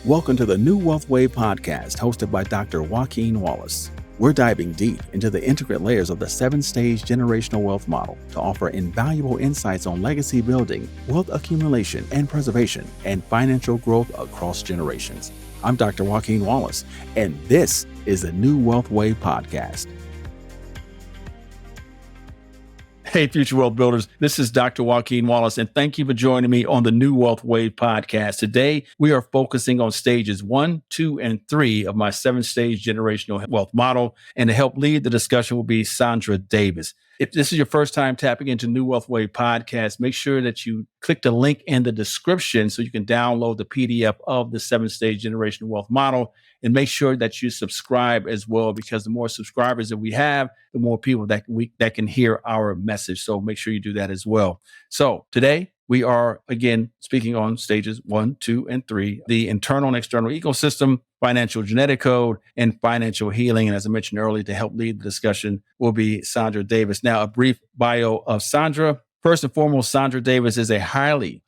Welcome to the New Wealth Wave podcast hosted by Dr. Joaquin Wallace. We're diving deep into the intricate layers of the 7-stage generational wealth model to offer invaluable insights on legacy building, wealth accumulation and preservation, and financial growth across generations. I'm Dr. Joaquin Wallace, and this is the New Wealth Wave podcast. Hey, Future Wealth Builders, this is Dr. Joaquin Wallace, and thank you for joining me on the New Wealth Wave podcast. Today, we are focusing on stages 1, 2, and 3 of my 7-stage generational wealth model, and to help lead the discussion will be Saundra Davis. If this is your first time tapping into New Wealth Wave podcast, make sure that you click the link in the description so you can download the PDF of the 7-stage generational wealth model, and make sure that you subscribe as well, because the more subscribers that we have, the more people that can hear our message. So make sure you do that as well. So today we are again speaking on stages 1, 2, and 3, the internal and external ecosystem, financial genetic code, and financial healing. And as I mentioned earlier, to help lead the discussion will be Saundra Davis. Now, a brief bio of Sandra. First and foremost, Saundra Davis is a highly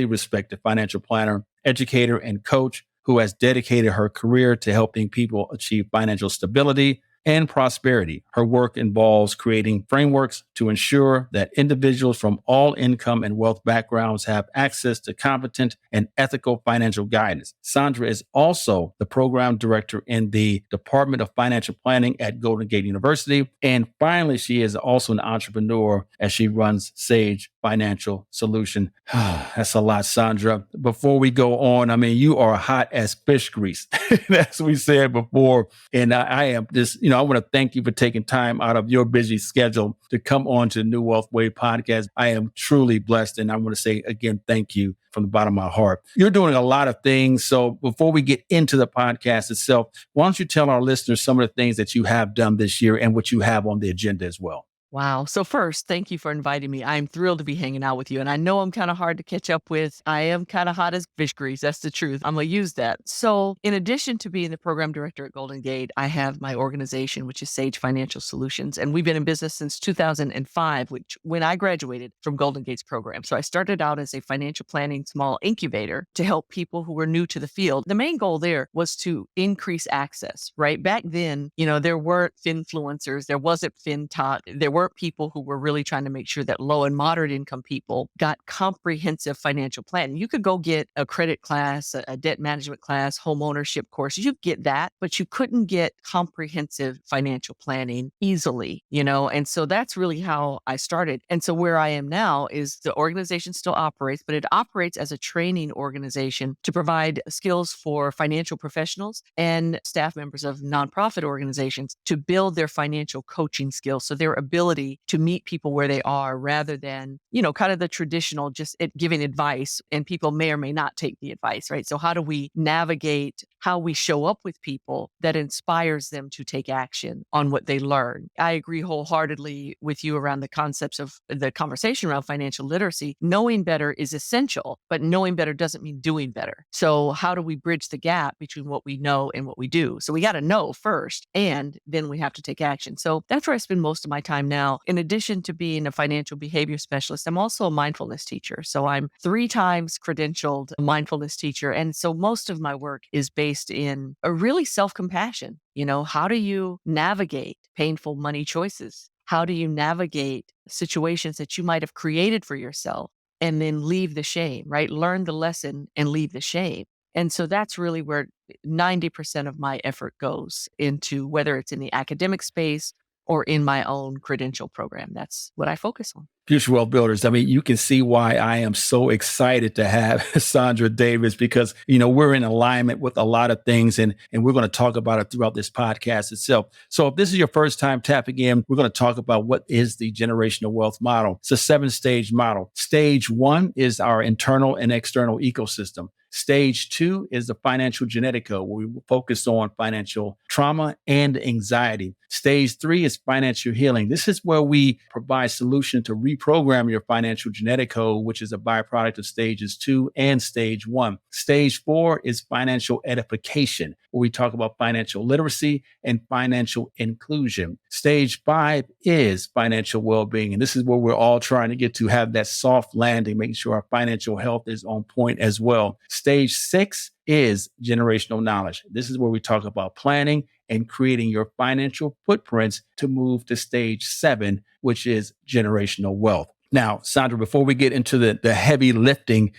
respected financial planner, educator, and coach who has dedicated her career to helping people achieve financial stability and prosperity. Her work involves creating frameworks to ensure that individuals from all income and wealth backgrounds have access to competent and ethical financial guidance. Sandra is also the program director in the Department of Financial Planning at Golden Gate University. And finally, she is also an entrepreneur as she runs Sage Financial Solution. That's a lot, Sandra. Before we go on, I mean, you are hot as fish grease, as we said before. And I am just, I want to thank you for taking time out of your busy schedule to come on to the New Wealth Wave podcast. I am truly blessed. And I want to say again, thank you from the bottom of my heart. You're doing a lot of things. So before we get into the podcast itself, why don't you tell our listeners some of the things that you have done this year and what you have on the agenda as well? Wow. So first, thank you for inviting me. I'm thrilled to be hanging out with you. And I know I'm kind of hard to catch up with. I am kind of hot as fish grease. That's the truth. I'm going to use that. So in addition to being the program director at Golden Gate, I have my organization, which is Sage Financial Solutions. And we've been in business since 2005, which when I graduated from Golden Gate's program. So I started out as a financial planning small incubator to help people who were new to the field. The main goal there was to increase access, right? Back then, there weren't finfluencers. There wasn't FinTok. There weren't people who were really trying to make sure that low and moderate income people got comprehensive financial planning. You could go get a credit class, a debt management class, home ownership course. You could get that, but you couldn't get comprehensive financial planning easily, and so that's really how I started. And so where I am now is the organization still operates, but it operates as a training organization to provide skills for financial professionals and staff members of nonprofit organizations to build their financial coaching skills. So their ability to meet people where they are rather than, kind of the traditional just giving advice, and people may or may not take the advice, right? So how do we navigate how we show up with people that inspires them to take action on what they learn? I agree wholeheartedly with you around the concepts of the conversation around financial literacy. Knowing better is essential, but knowing better doesn't mean doing better. So how do we bridge the gap between what we know and what we do? So we got to know first, and then we have to take action. So that's where I spend most of my time now. In addition to being a financial behavior specialist, I'm also a mindfulness teacher. So I'm 3 times credentialed mindfulness teacher. And so most of my work is based in a really self-compassion. How do you navigate painful money choices? How do you navigate situations that you might have created for yourself and then leave the shame, right? Learn the lesson and leave the shame. And so that's really where 90% of my effort goes into, whether it's in the academic space or in my own credential program. That's what I focus on. Future Wealth Builders, I mean, you can see why I am so excited to have Saundra Davis, because, we're in alignment with a lot of things, and we're going to talk about it throughout this podcast itself. So if this is your first time tapping in, we're going to talk about what is the generational wealth model. It's a 7-stage model. Stage 1 is our internal and external ecosystem. Stage 2 is the financial genetic code, where we focus on financial trauma and anxiety. Stage 3 is financial healing. This is where we provide solution to reprogram your financial genetic code, which is a byproduct of stages 2 and stage 1. Stage 4 is financial edification, where we talk about financial literacy and financial inclusion. Stage 5 is financial well-being. And this is where we're all trying to get to, have that soft landing, making sure our financial health is on point as well. Stage 6 is generational knowledge. This is where we talk about planning and creating your financial footprints to move to stage 7, which is generational wealth. Now, Sandra, before we get into the heavy lifting,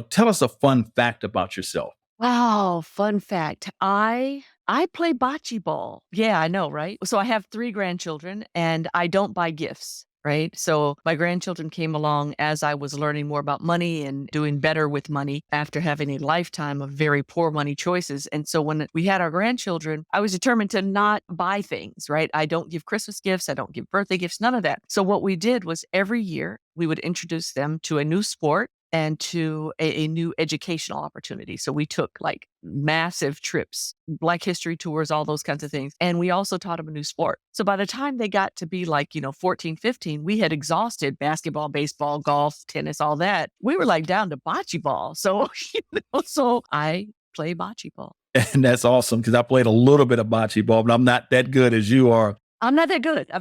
tell us a fun fact about yourself. Wow, fun fact. I play bocce ball. Yeah, I know, right? So I have 3 grandchildren and I don't buy gifts, right? So my grandchildren came along as I was learning more about money and doing better with money after having a lifetime of very poor money choices. And so when we had our grandchildren, I was determined to not buy things, right? I don't give Christmas gifts, I don't give birthday gifts, none of that. So what we did was every year we would introduce them to a new sport and to a new educational opportunity. So we took like massive trips, Black history tours, all those kinds of things. And we also taught them a new sport. So by the time they got to be like, 14, 15, we had exhausted basketball, baseball, golf, tennis, all that. We were like down to bocce ball. So, so I play bocce ball. And that's awesome because I played a little bit of bocce ball, but I'm not that good as you are. I'm not that good.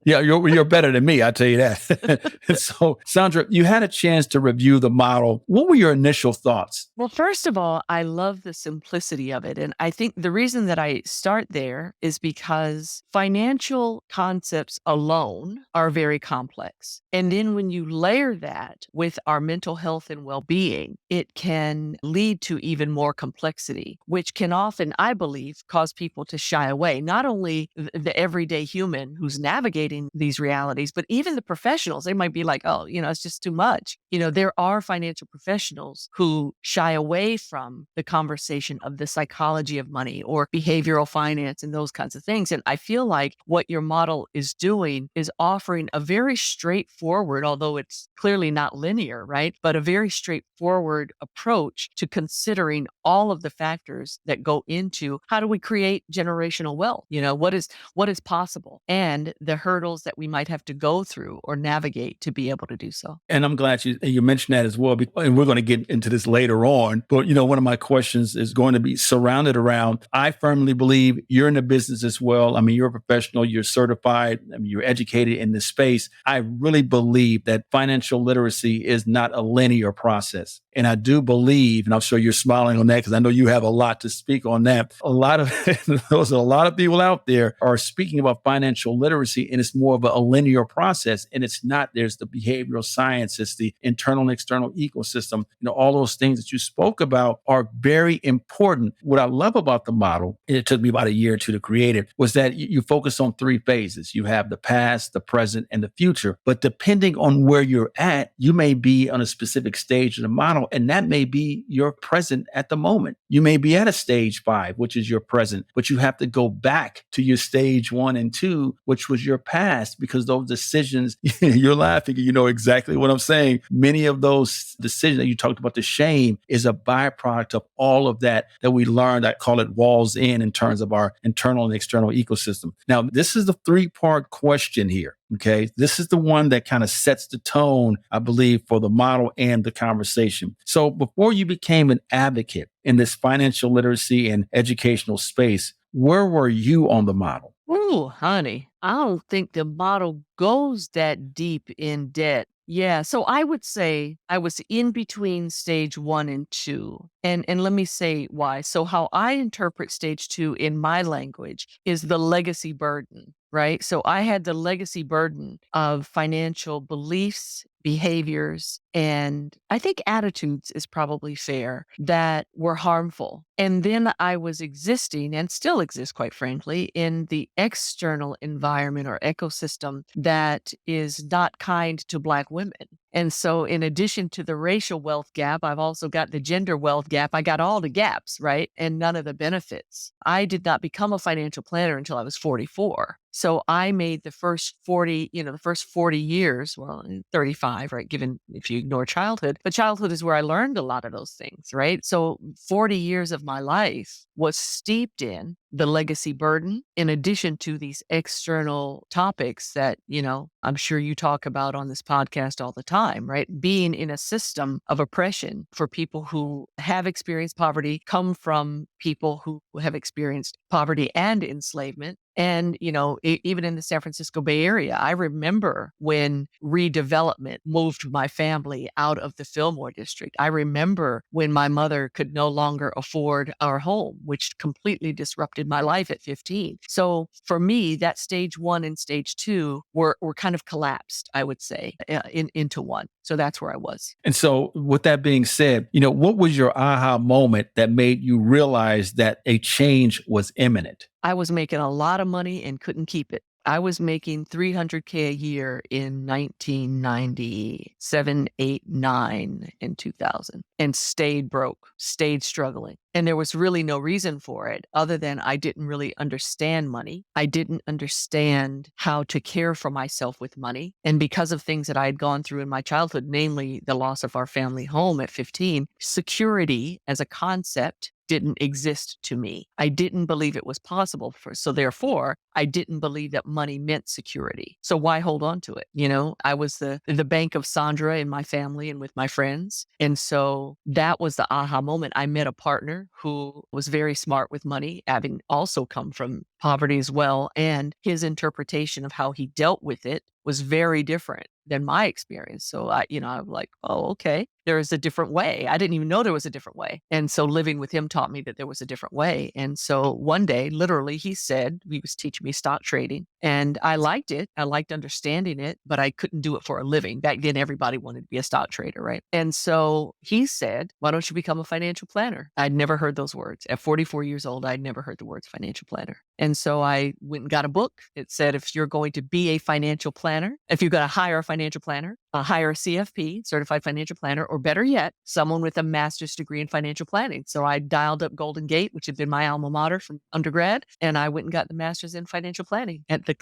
Yeah, you're better than me, I tell you that. So, Sandra, you had a chance to review the model. What were your initial thoughts? Well, first of all, I love the simplicity of it. And I think the reason that I start there is because financial concepts alone are very complex. And then when you layer that with our mental health and well-being, it can lead to even more complexity, which can often, I believe, cause people to shy away. Not only the everyday human who's navigating these realities, but even the professionals, they might be like, oh, it's just too much. There are financial professionals who shy away from the conversation of the psychology of money or behavioral finance and those kinds of things. And I feel like what your model is doing is offering a very straightforward, although it's clearly not linear, right? But a very straightforward approach to considering all of the factors that go into how do we create generational wealth? What is possible and the hurdles that we might have to go through or navigate to be able to do so. And I'm glad you mentioned that as well. And we're going to get into this later on. But, one of my questions is going to be surrounded around, I firmly believe you're in the business as well. I mean, you're a professional, you're certified, you're educated in this space. I really believe that financial literacy is not a linear process. And I do believe, and I'm sure you're smiling on that because I know you have a lot to speak on that. A lot of people out there are speaking about financial literacy, and it's more of a linear process. And it's not. There's the behavioral science, it's the internal and external ecosystem. All those things that you spoke about are very important. What I love about the model, and it took me about a year or two to create it, was that you focus on 3 phases. You have the past, the present, and the future. But depending on where you're at, you may be on a specific stage of the model, and that may be your present at the moment. You may be at a stage 5, which is your present, but you have to go back to your stage 1 and 2, which was your past, because those decisions, you're laughing, you know exactly what I'm saying. Many of those decisions that you talked about, the shame is a byproduct of all of that we learned. I call it walls in terms of our internal and external ecosystem. Now, this is the 3-part question here. Okay. This is the one that kind of sets the tone, I believe, for the model and the conversation. So before you became an advocate in this financial literacy and educational space, where were you on the model? Ooh, honey, I don't think the model goes that deep in debt. Yeah, so I would say I was in between stage 1 and 2. And let me say why. So how I interpret stage 2 in my language is the legacy burden, right? So I had the legacy burden of financial beliefs, behaviors, and I think attitudes is probably fair, that were harmful. And then I was existing and still exist, quite frankly, in the external environment or ecosystem that is not kind to Black women. And so in addition to the racial wealth gap, I've also got the gender wealth gap. I got all the gaps, right? And none of the benefits. I did not become a financial planner until I was 44. So I made the first 40 years, well, 35, right? Given if you ignore childhood, but childhood is where I learned a lot of those things, right? So 40 years of my life was steeped in the legacy burden, in addition to these external topics that, I'm sure you talk about on this podcast all the time, right? Being in a system of oppression for people who have experienced poverty, come from people who have experienced poverty and enslavement. And, even in the San Francisco Bay Area, I remember when redevelopment moved my family out of the Fillmore district. I remember when my mother could no longer afford our home, which completely disrupted my life at 15. So for me, that stage 1 and stage 2 were kind of collapsed, I would say, into one. So that's where I was. And so with that being said, what was your aha moment that made you realize that a change was imminent? I was making a lot of money and couldn't keep it. I was making $300K a year in 1997, 8, 9, and 2000 and stayed broke, stayed struggling. And there was really no reason for it other than I didn't really understand money. I didn't understand how to care for myself with money. And because of things that I had gone through in my childhood, namely the loss of our family home at 15, security as a concept didn't exist to me. I didn't believe it was possible. So therefore, I didn't believe that money meant security. So why hold on to it? I was the bank of Sandra in my family and with my friends. And so that was the aha moment. I met a partner who was very smart with money, having also come from poverty as well. And his interpretation of how he dealt with it was very different than my experience. So I'm like, oh, okay, there is a different way. I didn't even know there was a different way. And so living with him taught me that there was a different way. And so one day, literally, he was teaching me stock trading and I liked it. I liked understanding it, but I couldn't do it for a living. Back then, everybody wanted to be a stock trader, right? And so he said, why don't you become a financial planner? I'd never heard those words. At 44 years old, I'd never heard the words financial planner. And so I went and got a book. It said, if you're going to be a financial planner, if you're going to hire a financial planner, hire a CFP, certified financial planner, or better yet, someone with a master's degree in financial planning. So I dialed up Golden Gate, which had been my alma mater from undergrad, and I went and got the master's in financial planning at the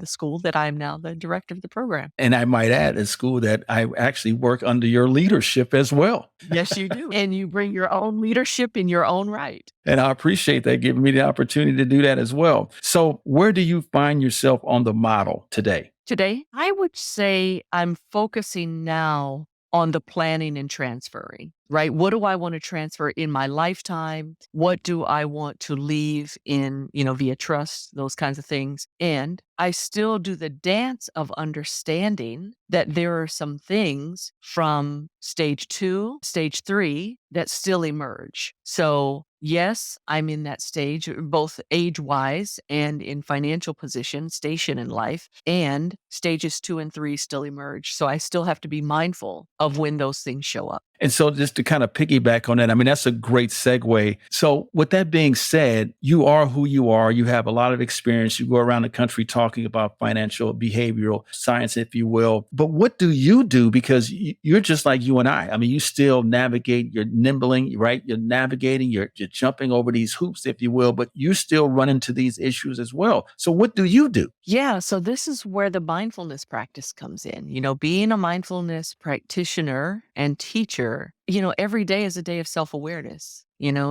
school that I am now the director of the program. And I might add, a school that I actually work under your leadership as well. Yes, you do. And you bring your own leadership in your own right. And I appreciate that, giving me the opportunity to do that as well. So where do you find yourself on the model today? Today, I would say I'm focusing now on the planning and transferring, right? What do I want to transfer in my lifetime? What do I want to leave in, via trust, those kinds of things? And I still do the dance of understanding that there are some things from stage 2, stage 3 that still emerge. So yes, I'm in that stage, both age-wise and in financial station in life, and stages 2 and 3 still emerge. So I still have to be mindful of when those things show up. And so just to kind of piggyback on that, that's a great segue. So with that being said, you are who you are. You have a lot of experience. You go around the country talking about financial behavioral science, if you will. But what do you do? Because you're just like you and I. You still navigate, you're nimbling, right? You're navigating, you're jumping over these hoops, if you will, but you still run into these issues as well. So what do you do? Yeah. So this is where the mindfulness practice comes in. Being a mindfulness practitioner and teacher, every day is a day of self-awareness.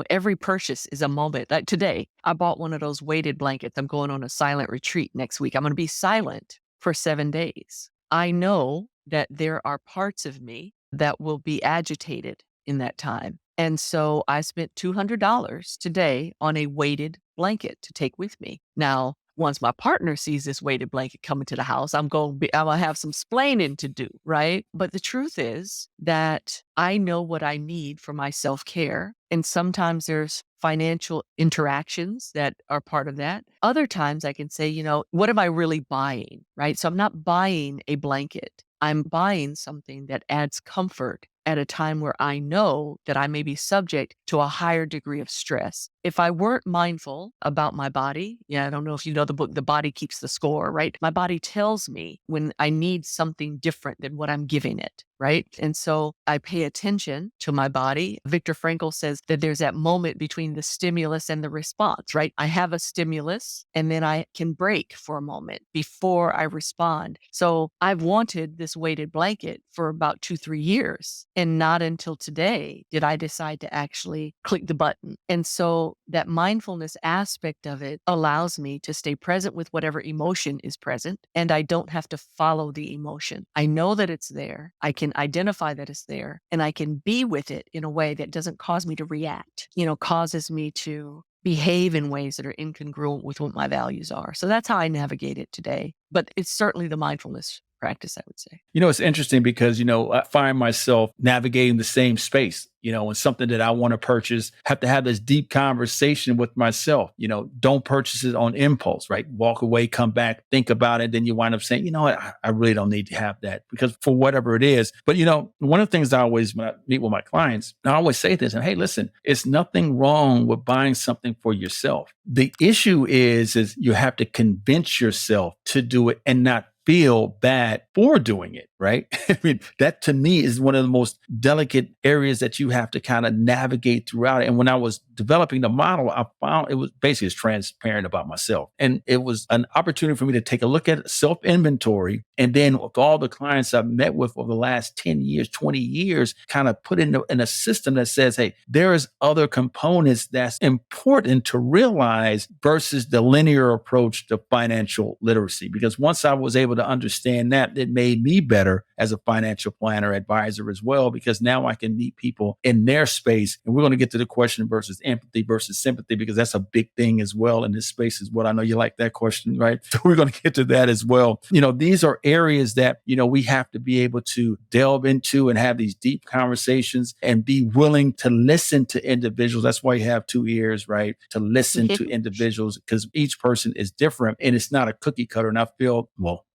Every purchase is a moment. Like today, I bought one of those weighted blankets. I'm going on a silent retreat next week. I'm going to be silent for 7 days. I know that there are parts of me that will be agitated in that time. And so I spent $200 today on a weighted blanket to take with me. Now, once my partner sees this weighted blanket coming to the house, I'm going to have some splaining to do, right? But the truth is that I know what I need for my self-care. And sometimes there's financial interactions that are part of that. Other times I can say, what am I really buying, right? So I'm not buying a blanket. I'm buying something that adds comfort at a time where I know that I may be subject to a higher degree of stress. If I weren't mindful about my body, I don't know if you know the book, The Body Keeps the Score, right? My body tells me when I need something different than what I'm giving it, right? And so I pay attention to my body. Viktor Frankl says that there's that moment between the stimulus and the response, right? I have a stimulus and then I can break for a moment before I respond. So I've wanted this weighted blanket for about 2-3 years. And not until today did I decide to actually click the button. And so that mindfulness aspect of it allows me to stay present with whatever emotion is present, and I don't have to follow the emotion. I know that it's there. I can identify that it's there, and I can be with it in a way that doesn't cause me to react, causes me to behave in ways that are incongruent with what my values are. So that's how I navigate it today. But it's certainly the mindfulness practice, I would say. It's interesting because, I find myself navigating the same space, and something that I want to purchase, have to have this deep conversation with myself, don't purchase it on impulse, right? Walk away, come back, think about it. Then you wind up saying, you know what, I really don't need to have that because for whatever it is. But, one of the things I always, when I meet with my clients, I always say this, and hey, listen, it's nothing wrong with buying something for yourself. The issue is you have to convince yourself to do it and not feel bad for doing it, right? I mean, that to me is one of the most delicate areas that you have to kind of navigate throughout it. And when I was developing the model, I found it was basically as transparent about myself. And it was an opportunity for me to take a look at self-inventory. And then with all the clients I've met with over the last 10 years, 20 years, kind of put in a system that says, hey, there is other components that's important to realize versus the linear approach to financial literacy. Because once I was able to understand that, it made me better as a financial planner advisor as well, because now I can meet people in their space. And we're going to get to the question versus empathy versus sympathy, because that's a big thing as well in this space as well. I know you like that question, right? So we're going to get to that as well. These are areas that, we have to be able to delve into and have these deep conversations and be willing to listen to individuals. That's why you have two ears, right? To listen to individuals, because each person is different and it's not a cookie cutter. And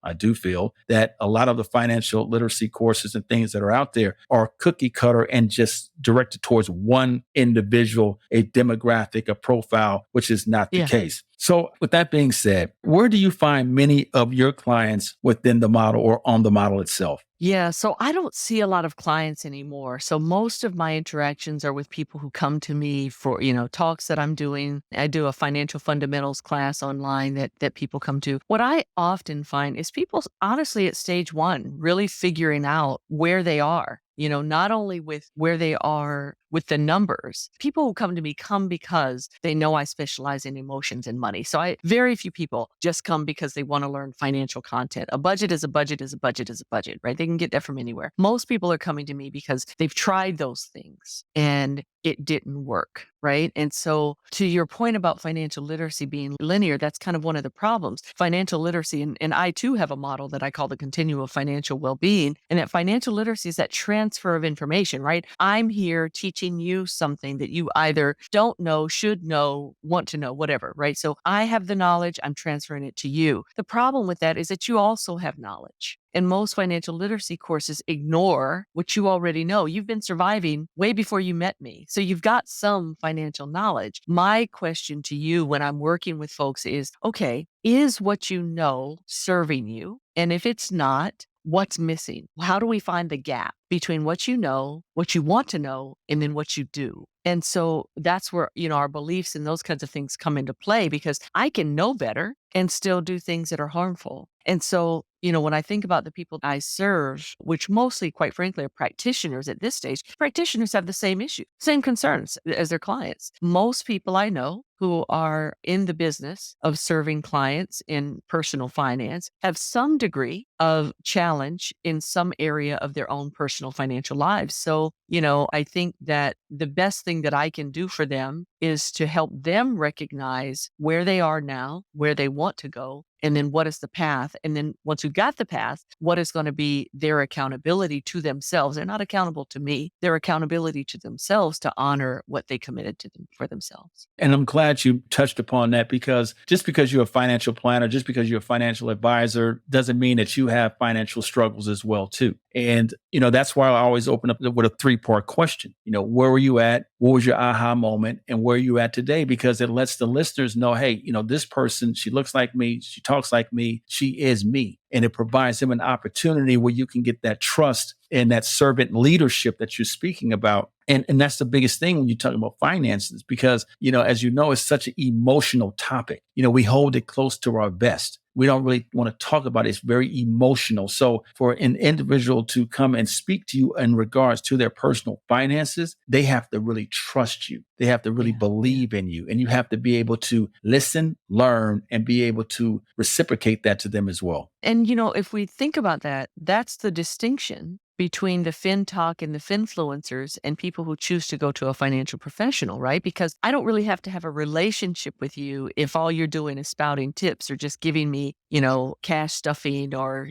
I do feel that a lot of the financial literacy courses and things that are out there are cookie cutter and just directed towards one individual, a demographic, a profile, which is not the case. So with that being said, where do you find many of your clients within the model or on the model itself? Yeah, so I don't see a lot of clients anymore. So most of my interactions are with people who come to me for, talks that I'm doing. I do a financial fundamentals class online that people come to. What I often find is people honestly at stage one, really figuring out where they are. Not only with where they are with the numbers. People who come to me come because they know I specialize in emotions and money. So very few people just come because they want to learn financial content. A budget is a budget is a budget is a budget, right? They can get that from anywhere. Most people are coming to me because they've tried those things and it didn't work, right? And so to your point about financial literacy being linear, that's kind of one of the problems. Financial literacy, and I too have a model that I call the continuum of financial well-being, and that financial literacy is that transfer of information, right? I'm here teaching you something that you either don't know, should know, want to know, whatever, right? So I have the knowledge, I'm transferring it to you. The problem with that is that you also have knowledge. And most financial literacy courses ignore what you already know. You've been surviving way before you met me. So you've got some financial knowledge. My question to you when I'm working with folks is, okay, is what you know serving you? And if it's not, what's missing? How do we find the gap between what you know, what you want to know, and then what you do? And so that's where, our beliefs and those kinds of things come into play, because I can know better and still do things that are harmful. And so, when I think about the people I serve, which mostly, quite frankly, are practitioners at this stage, practitioners have the same issue, same concerns as their clients. Most people I know who are in the business of serving clients in personal finance have some degree of challenge in some area of their own personal financial lives. So, I think that the best thing that I can do for them is to help them recognize where they are now, where they want to go, and then what is the path? And then once we've got the path, what is going to be their accountability to themselves? They're not accountable to me. Their accountability to themselves to honor what they committed to them for themselves. And I'm glad you touched upon that, because just because you're a financial planner, just because you're a financial advisor, doesn't mean that you have financial struggles as well, too. And, that's why I always open up with a 3-part question. Where were you at? What was your aha moment? And where are you at today? Because it lets the listeners know, hey, this person, she looks like me. She talks like me. She is me. And it provides them an opportunity where you can get that trust and that servant leadership that you're speaking about. And that's the biggest thing when you talk about finances, because, as you know, it's such an emotional topic. We hold it close to our vest. we don't really want to talk about it. It's very emotional. So for an individual to come and speak to you in regards to their personal finances, they have to really trust you. They have to really believe in you. And you have to be able to listen, learn, and be able to reciprocate that to them as well. And, if we think about that, that's the distinction between the FinTalk and the Finfluencers and people who choose to go to a financial professional, right? Because I don't really have to have a relationship with you if all you're doing is spouting tips or just giving me, cash stuffing or,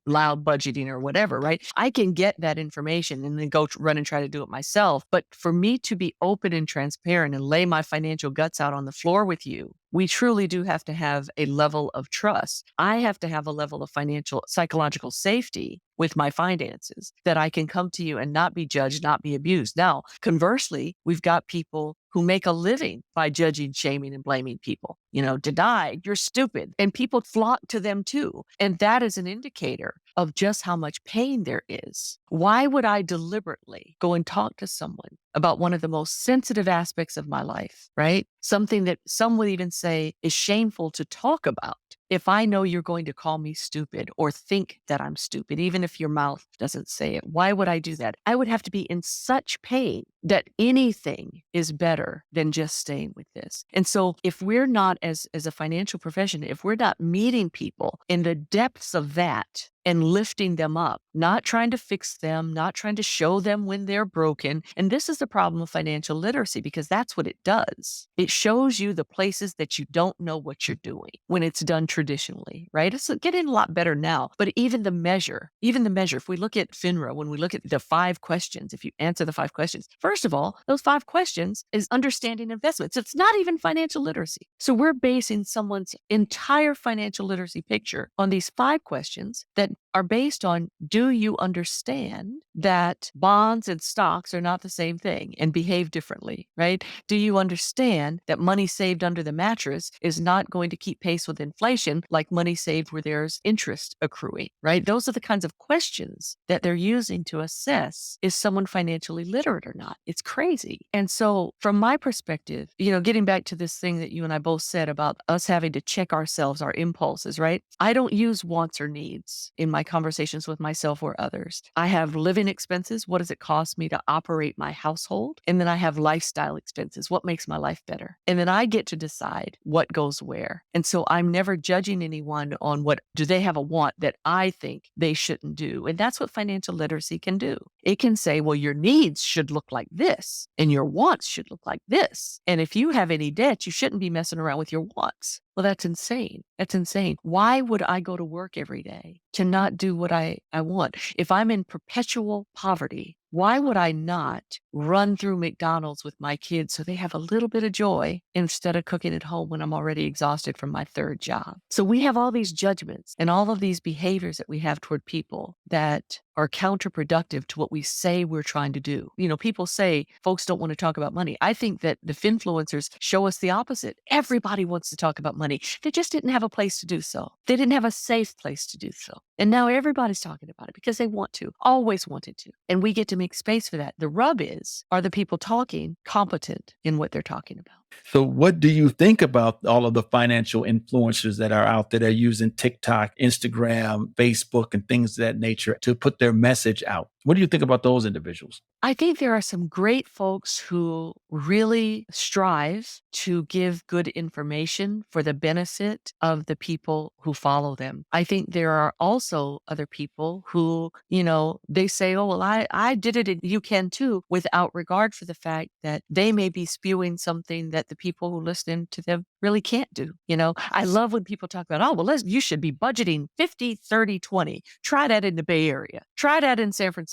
loud budgeting or whatever, right? I can get that information and then go run and try to do it myself. But for me to be open and transparent and lay my financial guts out on the floor with you, we truly do have to have a level of trust. I have to have a level of financial, psychological safety with my finances that I can come to you and not be judged, not be abused. Now, conversely, we've got people who make a living by judging, shaming, and blaming people. Deny, you're stupid. And people flock to them too. And that is an indicator of just how much pain there is. Why would I deliberately go and talk to someone about one of the most sensitive aspects of my life, right? Something that some would even say is shameful to talk about. If I know you're going to call me stupid or think that I'm stupid, even if your mouth doesn't say it, why would I do that? I would have to be in such pain that anything is better than just staying with this. And so if we're not, as a financial profession, if we're not meeting people in the depths of that and lifting them up, not trying to fix them, not trying to show them when they're broken. And this is the problem of financial literacy, because that's what it does. It shows you the places that you don't know what you're doing when it's done traditionally, right? It's getting a lot better now, but even the measure, if we look at FINRA, when we look at the 5 questions, if you answer the 5 questions, first of all, those 5 questions is understanding investments. It's not even financial literacy. So we're basing someone's entire financial literacy picture on these 5 questions that are based on, do you understand that bonds and stocks are not the same thing and behave differently, right? Do you understand that money saved under the mattress is not going to keep pace with inflation like money saved where there's interest accruing, right? Those are the kinds of questions that they're using to assess, is someone financially literate or not? It's crazy. And so from my perspective, getting back to this thing that you and I both said about us having to check ourselves, our impulses, right? I don't use wants or needs in my conversations with myself or others. I have living expenses. What does it cost me to operate my household? And then I have lifestyle expenses. What makes my life better? And then I get to decide what goes where. And so I'm never judging anyone on what do they have a want that I think they shouldn't do. And that's what financial literacy can do. It can say, well, your needs should look like this and your wants should look like this. And if you have any debt, you shouldn't be messing around with your wants. Well, that's insane. That's insane. Why would I go to work every day to not do what I want? If I'm in perpetual poverty, why would I not run through McDonald's with my kids so they have a little bit of joy instead of cooking at home when I'm already exhausted from my 3rd job? So we have all these judgments and all of these behaviors that we have toward people that are counterproductive to what we say we're trying to do. People say folks don't want to talk about money. I think that the Finfluencers show us the opposite. Everybody wants to talk about money. They just didn't have a place to do so. They didn't have a safe place to do so. And now everybody's talking about it because they want to, always wanted to. And we get to make space for that. The rub is, are the people talking competent in what they're talking about? So what do you think about all of the financial influencers that are out there that are using TikTok, Instagram, Facebook, and things of that nature to put their message out? What do you think about those individuals? I think there are some great folks who really strive to give good information for the benefit of the people who follow them. I think there are also other people who, they say, oh, well, I did it and you can too, without regard for the fact that they may be spewing something that the people who listen to them really can't do. I love when people talk about, oh, well, you should be budgeting 50, 30, 20. Try that in the Bay Area. Try that in San Francisco.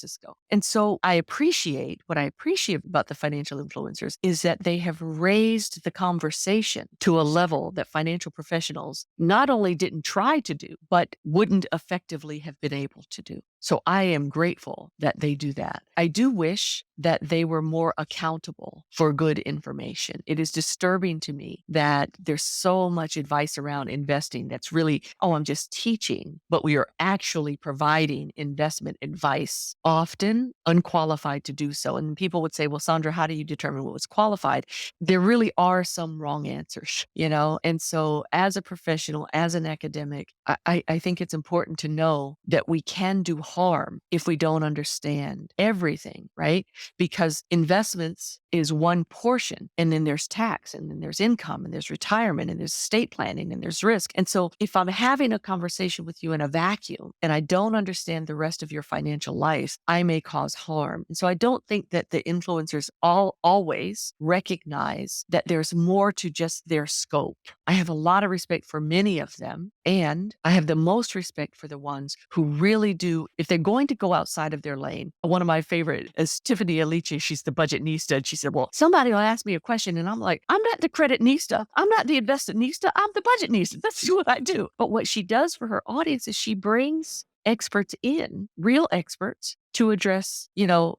And so what I appreciate about the financial influencers is that they have raised the conversation to a level that financial professionals not only didn't try to do, but wouldn't effectively have been able to do. So I am grateful that they do that. I do wish that they were more accountable for good information. It is disturbing to me that there's so much advice around investing that's really, oh, I'm just teaching, but we are actually providing investment advice, often unqualified to do so. And people would say, well, Sandra, how do you determine what was qualified? There really are some wrong answers, And so as a professional, as an academic, I think it's important to know that we can do harm if we don't understand everything, right? Because investments is one portion, and then there's tax, and then there's income, and there's retirement, and there's estate planning, and there's risk. And so if I'm having a conversation with you in a vacuum and I don't understand the rest of your financial life, I may cause harm. And so I don't think that the influencers always recognize that there's more to just their scope. I have a lot of respect for many of them, and I have the most respect for the ones who really do, if they're going to go outside of their lane. One of my favorite is Tiffany Alici. She's the budgetnista. And she said, well, somebody will ask me a question and I'm like, I'm not the creditnista. I'm not the investinista. I'm the budgetnista. That's what I do. But what she does for her audience is she brings experts in, real experts, to address,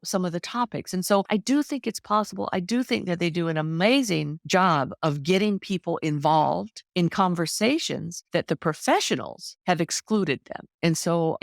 some of the topics. And so I do think it's possible. I do think that they do an amazing job of getting people involved in conversations that the professionals have excluded them. And so,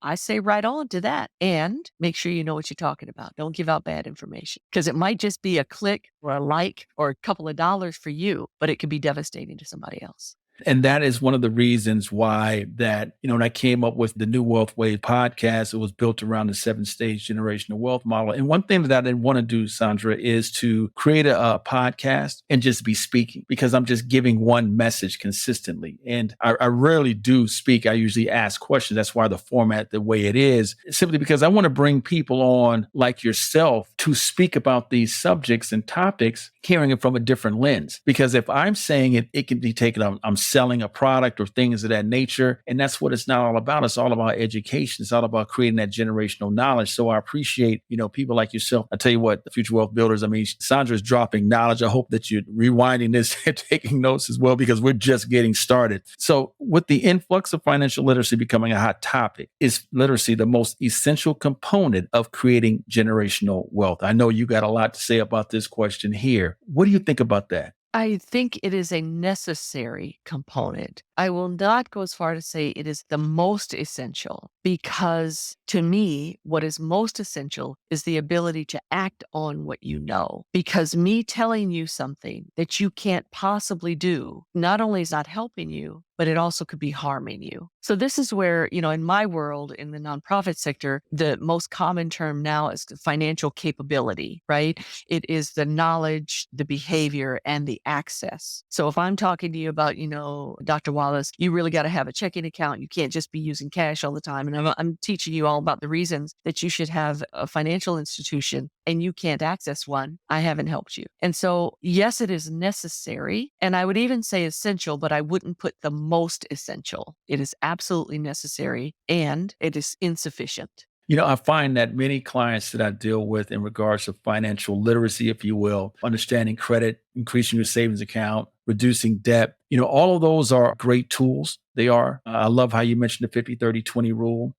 I say right on to that, and make sure you know what you're talking about. Don't give out bad information, because it might just be a click or a like or a couple of dollars for you, but it could be devastating to somebody else. And that is one of the reasons why that, when I came up with the New Wealth Wave podcast, it was built around the 7-stage generational wealth model. And one thing that I didn't want to do, Sandra, is to create a podcast and just be speaking, because I'm just giving one message consistently. And I rarely do speak. I usually ask questions. That's why the format the way it is, simply because I want to bring people on like yourself to speak about these subjects and topics, hearing it from a different lens. Because if I'm saying it, it can be taken on, I'm selling a product or things of that nature. And that's what it's not all about. It's all about education. It's all about creating that generational knowledge. So I appreciate, people like yourself. I tell you what, the Future Wealth Builders, Sandra's dropping knowledge. I hope that you're rewinding this and taking notes as well, because we're just getting started. So with the influx of financial literacy becoming a hot topic, is literacy the most essential component of creating generational wealth? I know you got a lot to say about this question here. What do you think about that? I think it is a necessary component. I will not go as far to say it is the most essential, because to me, what is most essential is the ability to act on what you know. Because me telling you something that you can't possibly do, not only is not helping you, but it also could be harming you. So this is where, in my world, in the nonprofit sector, the most common term now is financial capability, right? It is the knowledge, the behavior, and the access. So if I'm talking to you about, Dr. Wallace, you really got to have a checking account. You can't just be using cash all the time. And I'm teaching you all about the reasons that you should have a financial institution and you can't access one. I haven't helped you. And so, yes, it is necessary. And I would even say essential, but I wouldn't put the most essential. It is absolutely necessary, and it is insufficient. I find that many clients that I deal with in regards to financial literacy, if you will, understanding credit, increasing your savings account, reducing debt, all of those are great tools. They are. I love how you mentioned the 50-30-20 rule.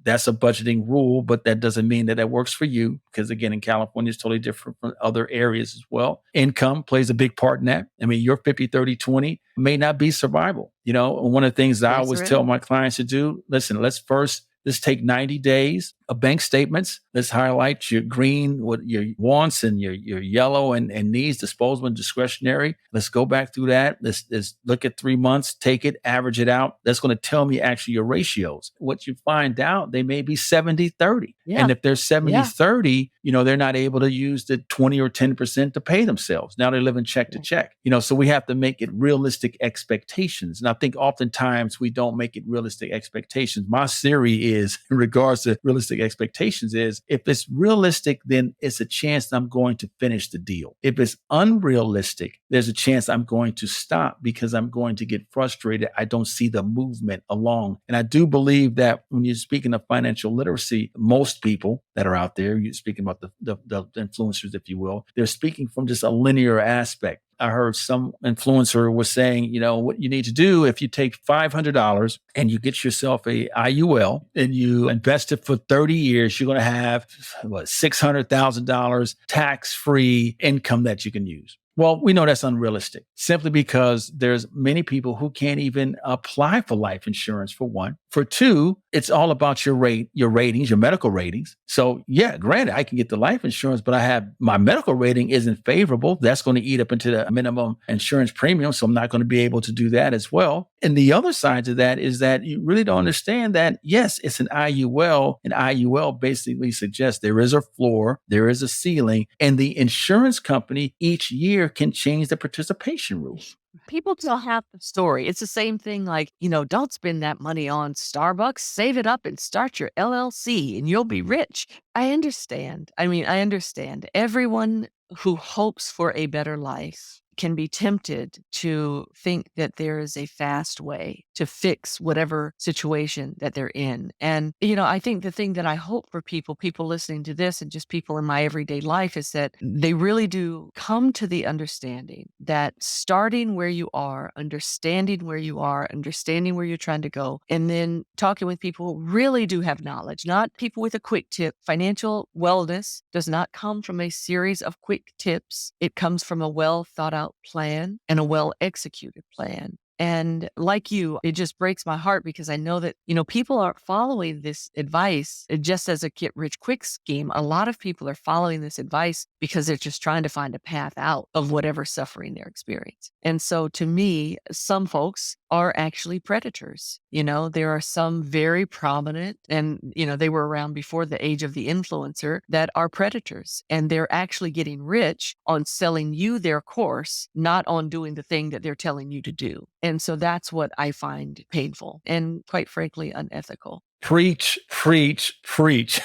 That's a budgeting rule, but that doesn't mean that works for you, because again, in California, it's totally different from other areas as well. Income plays a big part in that. Your 50-30-20 may not be survival. One of the things that I always tell my clients to do, listen, let's take 90 days of bank statements. Let's highlight your green, what your wants, and your yellow and needs, disposable and discretionary. Let's go back through that. Let's look at 3 months, take it, average it out. That's going to tell me actually your ratios. What you find out, they may be 70-30. Yeah. And if they're 70-30, they're not able to use the 20 or 10% to pay themselves. Now they're living check to check. So we have to make it realistic expectations. And I think oftentimes we don't make it realistic expectations. My theory is, in regards to realistic expectations, is if it's realistic, then it's a chance that I'm going to finish the deal. If it's unrealistic, there's a chance I'm going to stop, because I'm going to get frustrated. I don't see the movement along. And I do believe that when you're speaking of financial literacy, most people that are out there, you're speaking about the influencers, if you will, they're speaking from just a linear aspect. I heard some influencer was saying, what you need to do if you take $500 and you get yourself a IUL and you invest it for 30 years, you're going to have $600,000 tax-free income that you can use. Well, we know that's unrealistic simply because there's many people who can't even apply for life insurance, for one. For two, it's all about your ratings, your medical ratings. So yeah, granted, I can get the life insurance, but my medical rating isn't favorable. That's going to eat up into the minimum insurance premium. So I'm not going to be able to do that as well. And the other side to that is that you really don't understand that, yes, it's an IUL. An IUL basically suggests there is a floor, there is a ceiling, and the insurance company each year can change the participation rules. People tell half the story. It's the same thing like, don't spend that money on Starbucks, save it up and start your LLC and you'll be rich. I understand. I understand. Everyone who hopes for a better life can be tempted to think that there is a fast way to fix whatever situation that they're in. And, I think the thing that I hope for people listening to this and just people in my everyday life is that they really do come to the understanding that starting where you are, understanding where you are, understanding where you're trying to go, and then talking with people who really do have knowledge, not people with a quick tip. Financial wellness does not come from a series of quick tips. It comes from a well thought out plan and a well executed plan. And like you, it just breaks my heart because I know that, people aren't following this advice just as a get rich quick scheme. A lot of people are following this advice because they're just trying to find a path out of whatever suffering they're experiencing. And so to me, some folks are actually predators. There are some very prominent and, they were around before the age of the influencer that are predators, and they're actually getting rich on selling you their course, not on doing the thing that they're telling you to do. And so that's what I find painful and quite frankly, unethical. Preach, preach, preach.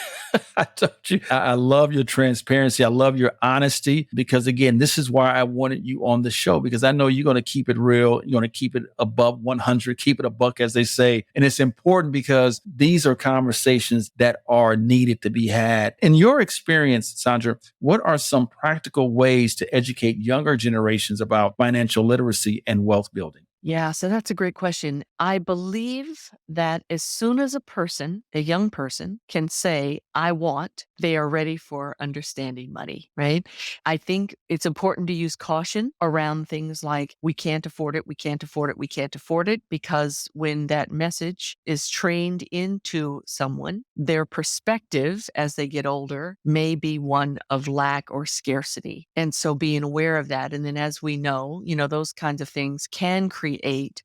I told you, I love your transparency. I love your honesty because, again, this is why I wanted you on the show, because I know you're going to keep it real. You're going to keep it above 100, keep it a buck, as they say. And it's important because these are conversations that are needed to be had. In your experience, Sandra, what are some practical ways to educate younger generations about financial literacy and wealth building? Yeah, so that's a great question. I believe that as soon as a young person can say, I want, they are ready for understanding money, right? I think it's important to use caution around things like, we can't afford it, we can't afford it, we can't afford it, because when that message is trained into someone, their perspective as they get older may be one of lack or scarcity. And so being aware of that. And then as we know, those kinds of things can create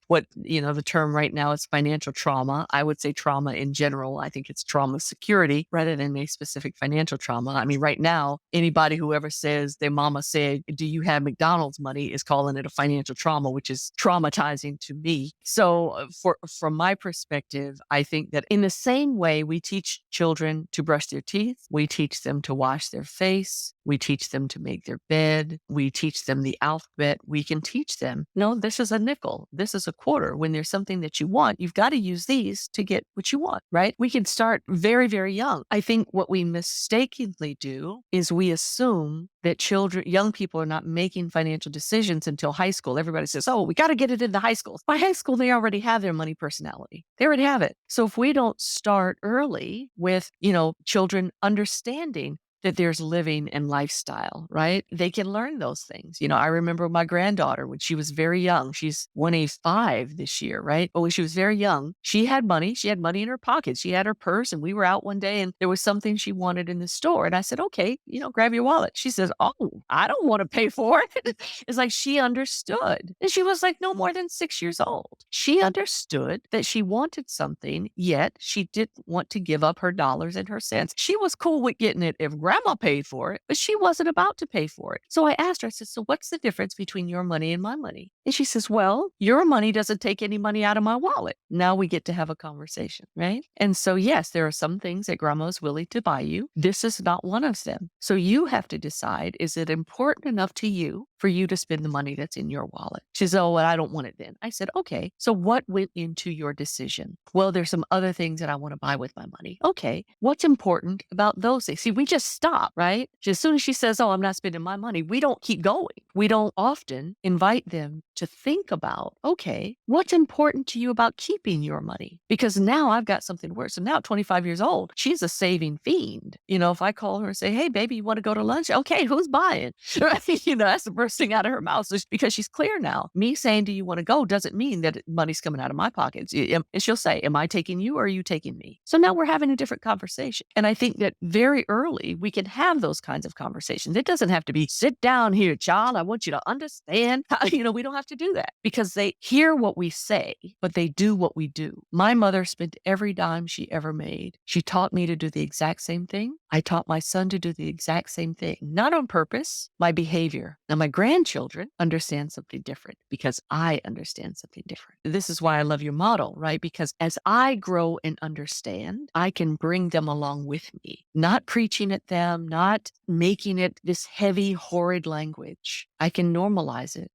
what, the term right now is financial trauma. I would say trauma in general. I think it's trauma security rather than a specific financial trauma. Right now, anybody who ever says their mama said, do you have McDonald's money, is calling it a financial trauma, which is traumatizing to me. So from my perspective, I think that in the same way we teach children to brush their teeth, we teach them to wash their face, we teach them to make their bed, we teach them the alphabet, we can teach them, no, this is a nickel, this is a quarter. When there's something that you want, you've got to use these to get what you want, right? We can start very, very young. I think what we mistakenly do is we assume that young people are not making financial decisions until high school. Everybody says, oh, we got to get it into high school. By high school, they already have their money personality. They already have it. So if we don't start early with, children understanding that there's living and lifestyle, right? They can learn those things. I remember my granddaughter when she was very young. She's 25 this year, right? But when she was very young, she had money. She had money in her pocket. She had her purse, and we were out one day and there was something she wanted in the store. And I said, okay, grab your wallet. She says, oh, I don't want to pay for it. It's like she understood. And she was like no more than 6 years old. She understood that she wanted something, yet she didn't want to give up her dollars and her cents. She was cool with getting it if grandma paid for it, but she wasn't about to pay for it. So I asked her, I said, so what's the difference between your money and my money? And she says, well, your money doesn't take any money out of my wallet. Now we get to have a conversation, right? And so, yes, there are some things that grandma is willing to buy you. This is not one of them. So you have to decide, is it important enough to you for you to spend the money that's in your wallet? She says, oh, well, I don't want it then. I said, okay, so what went into your decision? Well, there's some other things that I want to buy with my money. Okay, what's important about those things? See, we just stop, right? As soon as she says, oh, I'm not spending my money, we don't keep going. We don't often invite them to think about, okay, what's important to you about keeping your money? Because now I've got something to work. So now at 25 years old, she's a saving fiend. If I call her and say, hey, baby, you want to go to lunch? Okay, who's buying? Right? That's the first thing out of her mouth. So because she's clear now. Me saying, do you want to go doesn't mean that money's coming out of my pockets. And she'll say, am I taking you or are you taking me? So now we're having a different conversation. And I think that very early we can have those kinds of conversations. It doesn't have to be, sit down here, child. I want you to understand. We don't have to do that because they hear what we say, but they do what we do. My mother spent every dime she ever made. She taught me to do the exact same thing. I taught my son to do the exact same thing, not on purpose, my behavior. Now, my grandchildren understand something different because I understand something different. This is why I love your model, right? Because as I grow and understand, I can bring them along with me, not preaching at them, not making it this heavy, horrid language. I can normalize it.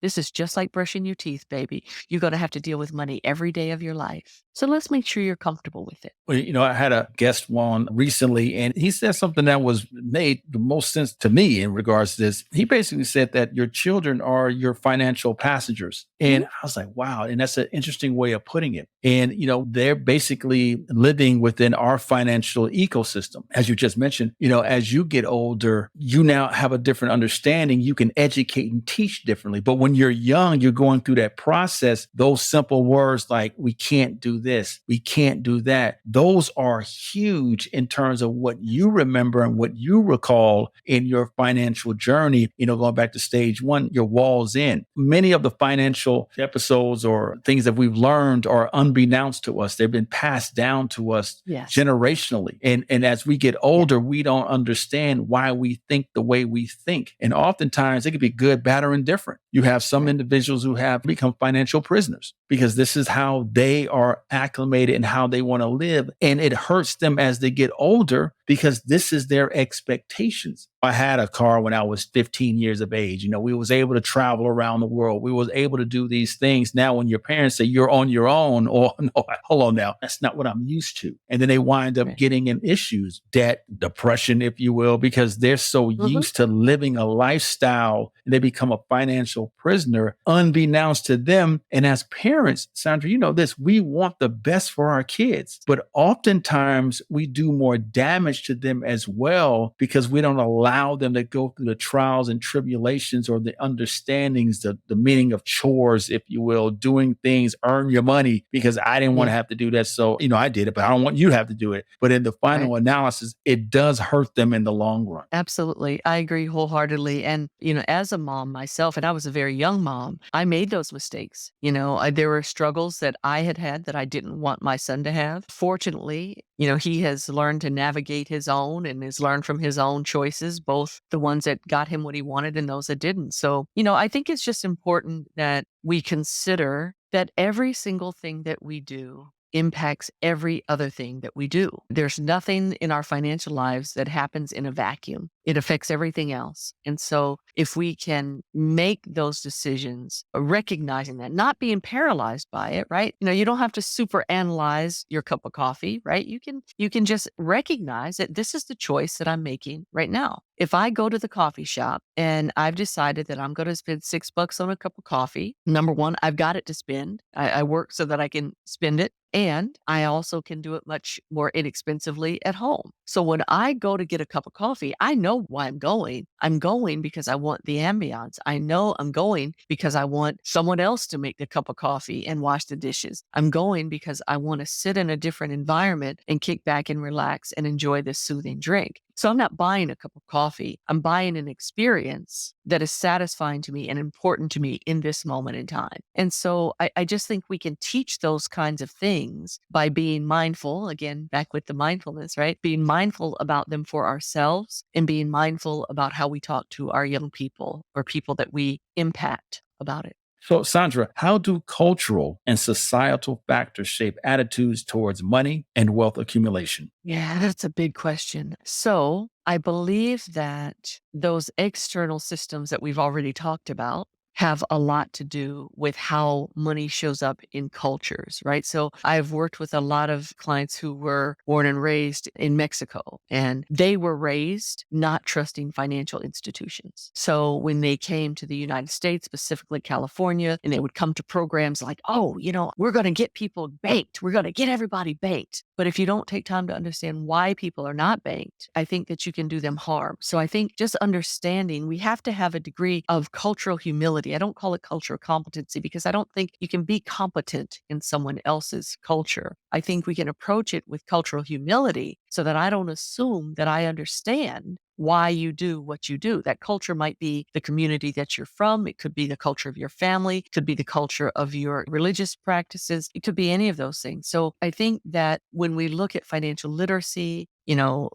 This is just like brushing your teeth, baby. You're going to have to deal with money every day of your life. So let's make sure you're comfortable with it. Well, I had a guest on recently, and he said something that was made the most sense to me in regards to this. He basically said that your children are your financial passengers. And I was like, wow. And that's an interesting way of putting it. And, they're basically living within our financial ecosystem. As you just mentioned, as you get older, you now have a different understanding. You can educate and teach differently. But when you're young, you're going through that process. Those simple words like, we can't do this, we can't do that. Those are huge in terms of what you remember and what you recall in your financial journey. Going back to stage one, your walls in. Many of the financial episodes or things that we've learned are unbeknownst to us. They've been passed down to us generationally. And as we get older, we don't understand why we think the way we think. And oftentimes it could be good, bad, or indifferent. You have some individuals who have become financial prisoners because this is how they are acclimated and how they want to live. And it hurts them as they get older because this is their expectations. I had a car when I was 15 years of age. We was able to travel around the world. We was able to do these things. Now, when your parents say you're on your own, or no, hold on now, that's not what I'm used to. And then they wind up getting in issues, debt, depression, if you will, because they're so used to living a lifestyle and they become a financial prisoner unbeknownst to them. And as parents, Sandra, this, we want the best for our kids, but oftentimes we do more damage to them as well because we don't allow them to go through the trials and tribulations or the understandings, the meaning of chores, if you will, doing things, earn your money, because I didn't want to have to do that. So, I did it, but I don't want you to have to do it. But in the final analysis, it does hurt them in the long run. Absolutely. I agree wholeheartedly. And, as a mom myself, and I was a very young mom, I made those mistakes. There were struggles that I had that I didn't want my son to have. Fortunately, he has learned to navigate his own and has learned from his own choices, both the ones that got him what he wanted and those that didn't. So, I think it's just important that we consider that every single thing that we do impacts every other thing that we do. There's nothing in our financial lives that happens in a vacuum. It affects everything else. And so if we can make those decisions, recognizing that, not being paralyzed by it, right? You don't have to super analyze your cup of coffee, right? You can just recognize that this is the choice that I'm making right now. If I go to the coffee shop and I've decided that I'm going to spend $6 on a cup of coffee, number one, I've got it to spend. I work so that I can spend it. And I also can do it much more inexpensively at home. So when I go to get a cup of coffee, I know why I'm going. I'm going because I want the ambiance. I know I'm going because I want someone else to make the cup of coffee and wash the dishes. I'm going because I want to sit in a different environment and kick back and relax and enjoy this soothing drink. So I'm not buying a cup of coffee. I'm buying an experience that is satisfying to me and important to me in this moment in time. And so I just think we can teach those kinds of things by being mindful, again, back with the mindfulness, right? Being mindful about them for ourselves and being mindful about how we talk to our young people or people that we impact about it. So, Sandra, how do cultural and societal factors shape attitudes towards money and wealth accumulation? Yeah, that's a big question. So I believe that those external systems that we've already talked about have a lot to do with how money shows up in cultures, right? So I've worked with a lot of clients who were born and raised in Mexico, and they were raised not trusting financial institutions. So when they came to the United States, specifically California, and they would come to programs like, oh, we're going to get people banked. We're going to get everybody banked. But if you don't take time to understand why people are not banked, I think that you can do them harm. So I think just understanding, we have to have a degree of cultural humility. I don't call it cultural competency because I don't think you can be competent in someone else's culture. I think we can approach it with cultural humility so that I don't assume that I understand why you do what you do. That culture might be the community that you're from. It could be the culture of your family. It could be the culture of your religious practices. It could be any of those things. So I think that when we look at financial literacy,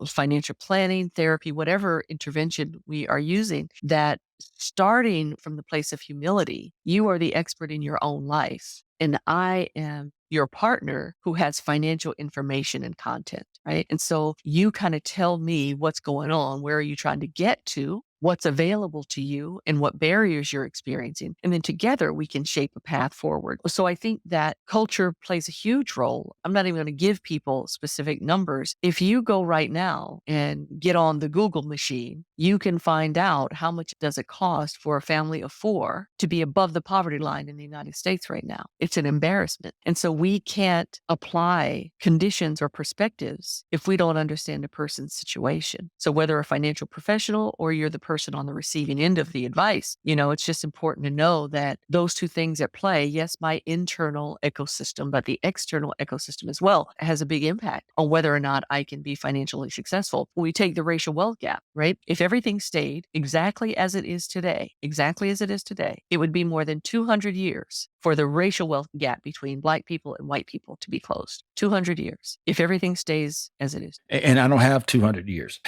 financial planning, therapy, whatever intervention we are using, that starting from the place of humility, you are the expert in your own life. And I am your partner who has financial information and content, right? And so you kind of tell me what's going on. Where are you trying to get to? What's available to you and what barriers you're experiencing. And then together we can shape a path forward. So I think that culture plays a huge role. I'm not even going to give people specific numbers. If you go right now and get on the Google machine, you can find out how much does it cost for a family of 4 to be above the poverty line in the United States right now. It's an embarrassment. And so we can't apply conditions or perspectives if we don't understand a person's situation. So whether a financial professional or you're the person on the receiving end of the advice, it's just important to know that those two things at play, yes, my internal ecosystem, but the external ecosystem as well has a big impact on whether or not I can be financially successful. When we take the racial wealth gap, right? If everything stayed exactly as it is today, it would be more than 200 years for the racial wealth gap between Black people and white people to be closed. 200 years, if everything stays as it is. And I don't have 200 years,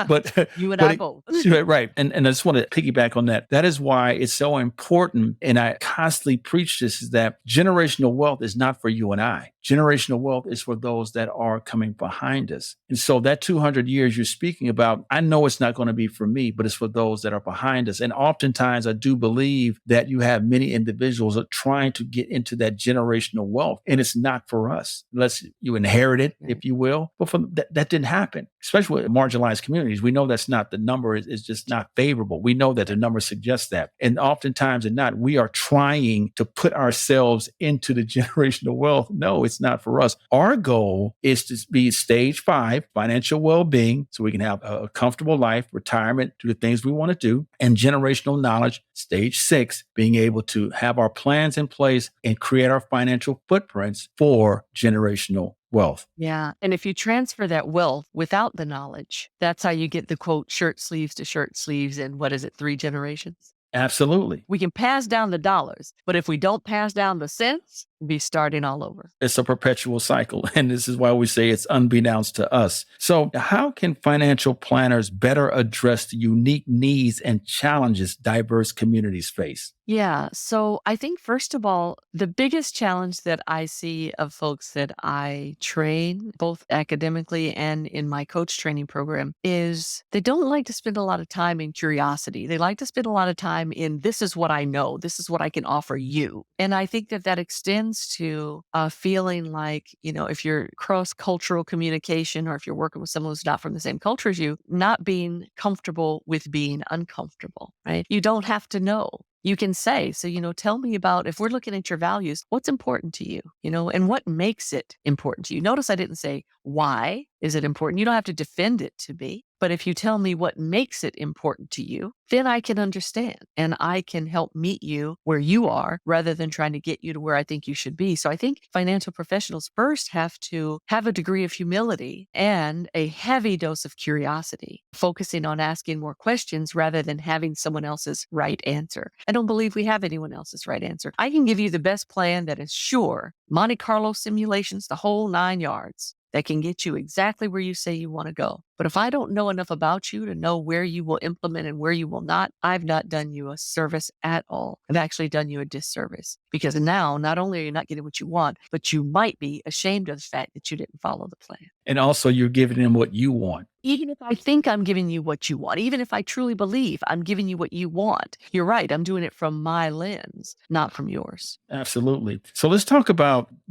but you and I both. Right. And I just want to piggyback on that. That is why it's so important. And I constantly preach this, is that generational wealth is not for you and I. Generational wealth is for those that are coming behind us. And so that 200 years you're speaking about, I know it's not going to be for me, but it's for those that are behind us. And oftentimes I do believe that you have many individuals that are trying to get into that generational wealth, and it's not for us unless you inherit it, if you will. But that didn't happen, especially with marginalized communities. We know that's not the number, is just not favorable. We know that the number suggests that. And oftentimes and not, we are trying to put ourselves into the generational wealth. No, it's not for us. Our goal is to be stage 5, financial well-being, so we can have a comfortable life, retirement, do the things we want to do, and generational knowledge, stage 6, being able to have our plans in place and create our financial footprints for generational wealth. Yeah. And if you transfer that wealth without the knowledge, that's how you get the quote, shirt sleeves to shirt sleeves in, 3 generations? Absolutely. We can pass down the dollars, but if we don't pass down the cents, we'll be starting all over. It's a perpetual cycle. And this is why we say it's unbeknownst to us. So how can financial planners better address the unique needs and challenges diverse communities face? Yeah. So I think, first of all, the biggest challenge that I see of folks that I train, both academically and in my coach training program, is they don't like to spend a lot of time in curiosity. They like to spend a lot of time in, this is what I know, this is what I can offer you. And I think that extends to feeling like, if you're cross-cultural communication, or if you're working with someone who's not from the same culture as you, not being comfortable with being uncomfortable, right? You don't have to know. You can say, so, tell me about, if we're looking at your values, what's important to you, and what makes it important to you. Notice I didn't say, why is it important? You don't have to defend it to me. But if you tell me what makes it important to you, then I can understand and I can help meet you where you are rather than trying to get you to where I think you should be. So I think financial professionals first have to have a degree of humility and a heavy dose of curiosity, focusing on asking more questions rather than having someone else's right answer. I don't believe we have anyone else's right answer. I can give you the best plan that is sure, Monte Carlo simulations, the whole 9 yards, that can get you exactly where you say you want to go. But if I don't know enough about you to know where you will implement and where you will not, I've not done you a service at all. I've actually done you a disservice because now not only are you not getting what you want, but you might be ashamed of the fact that you didn't follow the plan. And also, you're giving them what you want. Even if I think I'm giving you what you want, even if I truly believe I'm giving you what you want, you're right. I'm doing it from my lens, not from yours. Absolutely. So let's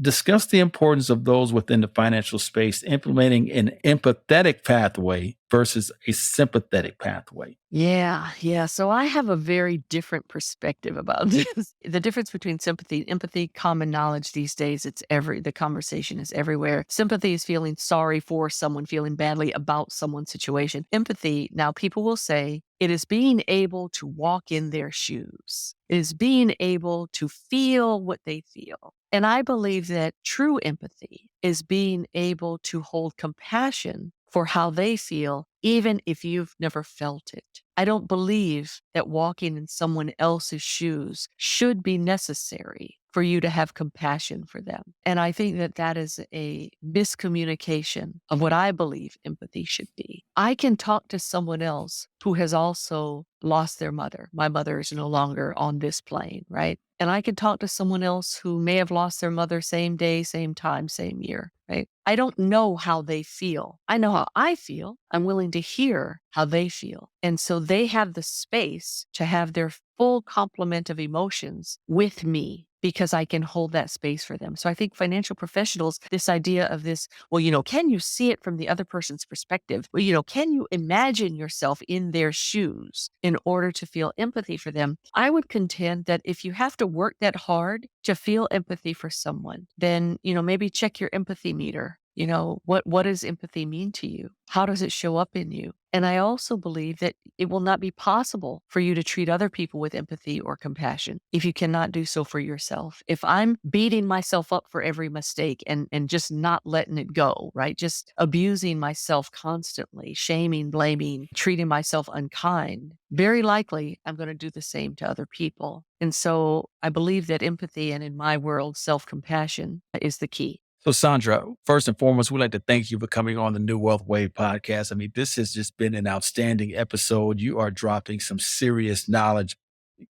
discuss the importance of those within the financial space implementing an empathetic pathway versus a sympathetic pathway. Yeah. So I have a very different perspective about this. The difference between sympathy and empathy, common knowledge these days, the conversation is everywhere. Sympathy is feeling sorry for someone, feeling badly about someone's situation. Empathy, now people will say, it is being able to walk in their shoes. It is being able to feel what they feel. And I believe that true empathy is being able to hold compassion for how they feel, even if you've never felt it. I don't believe that walking in someone else's shoes should be necessary for you to have compassion for them. And I think that that is a miscommunication of what I believe empathy should be. I can talk to someone else who has also lost their mother. My mother is no longer on this plane, right? And I can talk to someone else who may have lost their mother same day, same time, same year, right? I don't know how they feel. I know how I feel. I'm willing to hear how they feel. And so they have the space to have their full complement of emotions with me because I can hold that space for them. So I think financial professionals, this idea of this, well, can you see it from the other person's perspective? Well, can you imagine yourself in their shoes in order to feel empathy for them? I would contend that if you have to work that hard to feel empathy for someone, then, maybe check your empathy meter. What does empathy mean to you? How does it show up in you? And I also believe that it will not be possible for you to treat other people with empathy or compassion if you cannot do so for yourself. If I'm beating myself up for every mistake and just not letting it go, right? Just abusing myself constantly, shaming, blaming, treating myself unkind, very likely I'm going to do the same to other people. And so I believe that empathy, and in my world, self-compassion is the key. So, Sandra, first and foremost, we'd like to thank you for coming on the New Wealth Wave podcast. I mean, this has just been an outstanding episode. You are dropping some serious knowledge.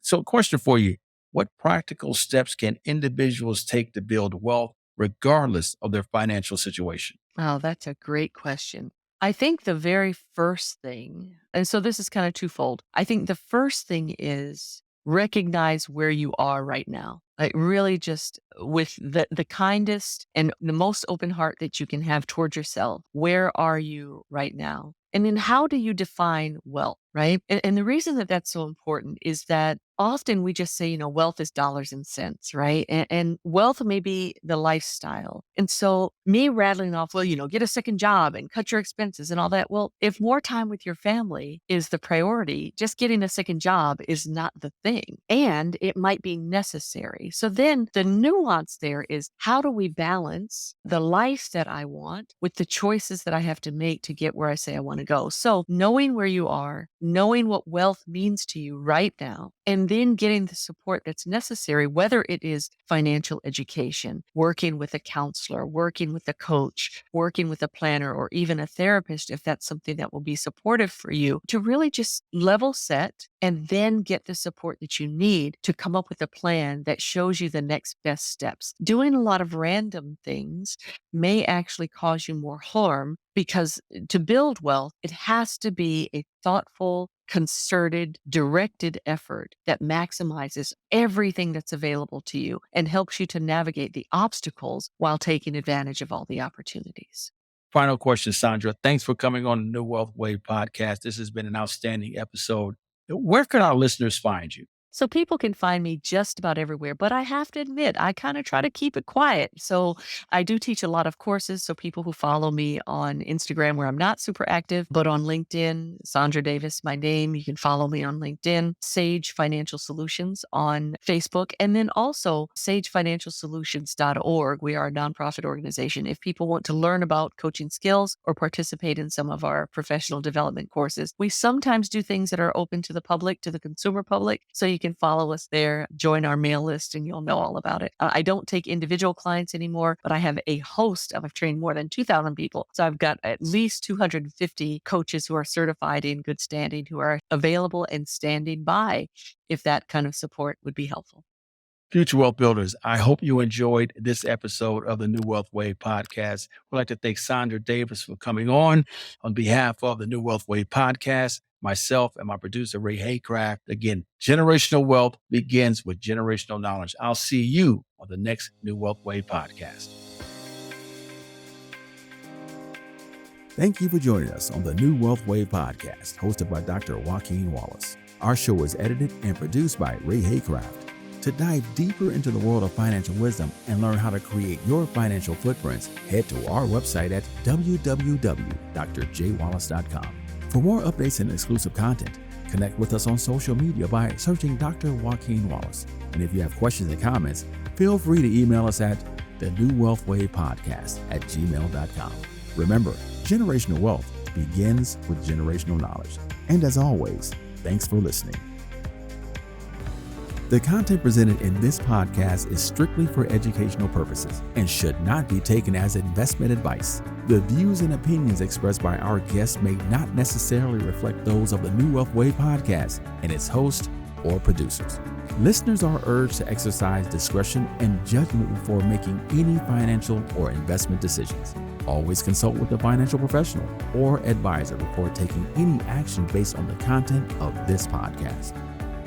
So, question for you. What practical steps can individuals take to build wealth regardless of their financial situation? Oh, that's a great question. I think the very first thing, and so this is kind of twofold. I think the first thing is recognize where you are right now. Like really just with the kindest and the most open heart that you can have towards yourself. Where are you right now? And then how do you define wealth, right? And the reason that that's so important is that often we just say, wealth is dollars and cents, right? And wealth may be the lifestyle. And so me rattling off, well, get a second job and cut your expenses and all that. Well, if more time with your family is the priority, just getting a second job is not the thing. And it might be necessary. So then the nuance there is, how do we balance the life that I want with the choices that I have to make to get where I say I want to go? So knowing where you are, knowing what wealth means to you right now, and then getting the support that's necessary, whether it is financial education, working with a counselor, working with a coach, working with a planner, or even a therapist, if that's something that will be supportive for you, to really just level set and then get the support that you need to come up with a plan that shows you the next best steps. Doing a lot of random things may actually cause you more harm, because to build wealth, it has to be a thoughtful, concerted, directed effort that maximizes everything that's available to you and helps you to navigate the obstacles while taking advantage of all the opportunities. Final question, Sandra. Thanks for coming on the New Wealth Wave podcast. This has been an outstanding episode. Where can our listeners find you? So people can find me just about everywhere, but I have to admit, I kind of try to keep it quiet. So I do teach a lot of courses. So people who follow me on Instagram, where I'm not super active, but on LinkedIn, Saundra Davis, my name, you can follow me on LinkedIn, Sage Financial Solutions on Facebook, and then also sagefinancialsolutions.org. We are a nonprofit organization. If people want to learn about coaching skills or participate in some of our professional development courses, we sometimes do things that are open to the public, to the consumer public. So you you can follow us there, join our mail list, and you'll know all about it. I don't take individual clients anymore, but I have a host I've trained more than 2,000 people. So I've got at least 250 coaches who are certified in good standing, who are available and standing by if that kind of support would be helpful. Future Wealth Builders, I hope you enjoyed this episode of the New Wealth Wave podcast. We'd like to thank Saundra Davis for coming on behalf of the New Wealth Wave podcast, myself and my producer, Ray Haycraft. Again, generational wealth begins with generational knowledge. I'll see you on the next New Wealth Wave podcast. Thank you for joining us on the New Wealth Wave podcast, hosted by Dr. Joaquin Wallace. Our show is edited and produced by Ray Haycraft. To dive deeper into the world of financial wisdom and learn how to create your financial footprints, head to our website at www.drjwallace.com. For more updates and exclusive content, connect with us on social media by searching Dr. Joaquin Wallace. And if you have questions and comments, feel free to email us at thenewwealthwavepodcast@gmail.com. Remember, generational wealth begins with generational knowledge. And as always, thanks for listening. The content presented in this podcast is strictly for educational purposes and should not be taken as investment advice. The views and opinions expressed by our guests may not necessarily reflect those of the New Wealth Wave podcast and its host or producers. Listeners are urged to exercise discretion and judgment before making any financial or investment decisions. Always consult with a financial professional or advisor before taking any action based on the content of this podcast.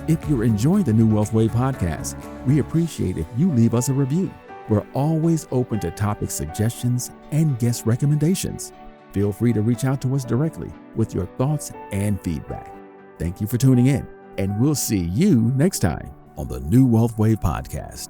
If you're enjoying the New Wealth Wave podcast, we appreciate if you leave us a review. We're always open to topic suggestions and guest recommendations. Feel free to reach out to us directly with your thoughts and feedback. Thank you for tuning in, and we'll see you next time on the New Wealth Wave podcast.